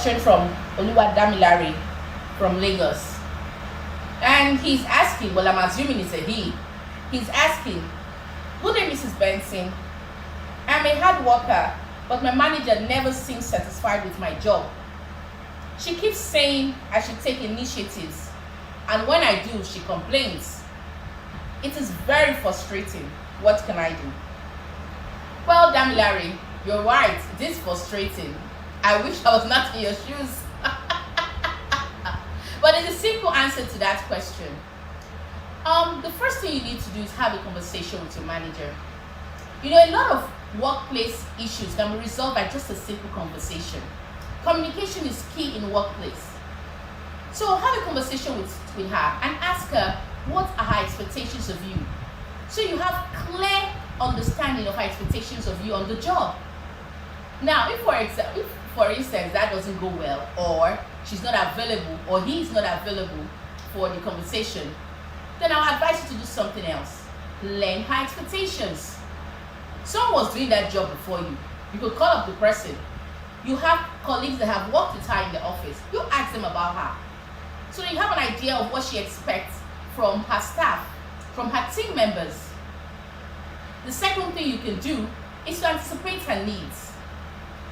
question from Oluwadamilare from Lagos. And he's asking, well, I'm assuming it's a he. He's asking, good day, Mrs. Benson. I'm a hard worker, but my manager never seems satisfied with my job. She keeps saying I should take initiatives, and when I do, she complains. It is very frustrating. What can I do? Well, Damilare, you're right. It is frustrating. I wish I was not in your shoes. But there's a simple answer to that question. The first thing you need to do is have a conversation with your manager. You know, a lot of workplace issues can be resolved by just a simple conversation. Communication is key in workplace. So have a conversation with her and ask her what are her expectations of you. So you have clear understanding of her expectations of you on the job. Now, if for instance that doesn't go well, or she's not available, or he's not available for the conversation, then I'll advise you to do something else. Learn her expectations. Someone was doing that job before you. You could call up the person. You have colleagues that have worked with her in the office. You ask them about her. So you have an idea of what she expects from her staff, from her team members. The second thing you can do is to anticipate her needs.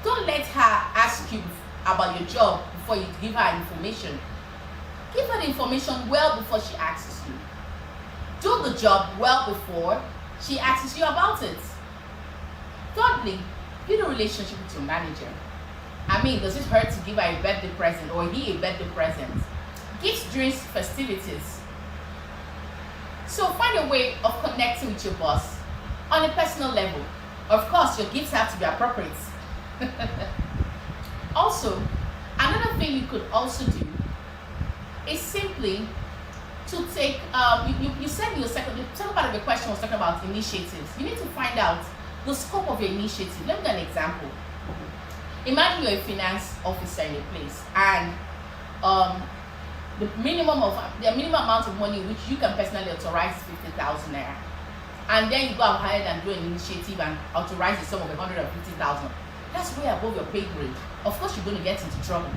Don't let her ask you about your job before you give her information. Give her the information well before she asks you. Do the job well before she asks you about it. Thirdly, build a relationship with your manager. I mean, does it hurt to give her a birthday present or he a birthday present? Gifts during festivities. So find a way of connecting with your boss on a personal level. Of course, your gifts have to be appropriate. Also, another thing you could also do is simply to take, you said in your second part of the question was talking about initiatives. You need to find out the scope of your initiative. Let me give an example. Imagine you're a finance officer in a place, and the minimum amount of money which you can personally authorize is 50,000 naira, and then you go ahead and do an initiative and authorize the sum of 150,000. That's way above your pay grade. Of course, you're going to get into trouble.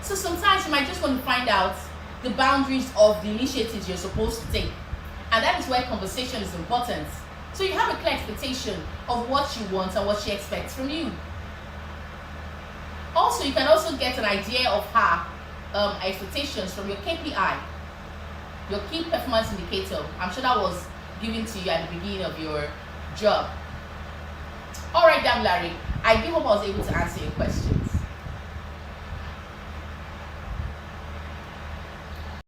So sometimes you might just want to find out the boundaries of the initiatives you're supposed to take, and that is where conversation is important. So you have a clear expectation of what she wants and what she expects from you. Also, you can also get an idea of her expectations from your KPI, your key performance indicator. I'm sure that was given to you at the beginning of your job. All right, Damilare, I do hope I was able to answer your questions.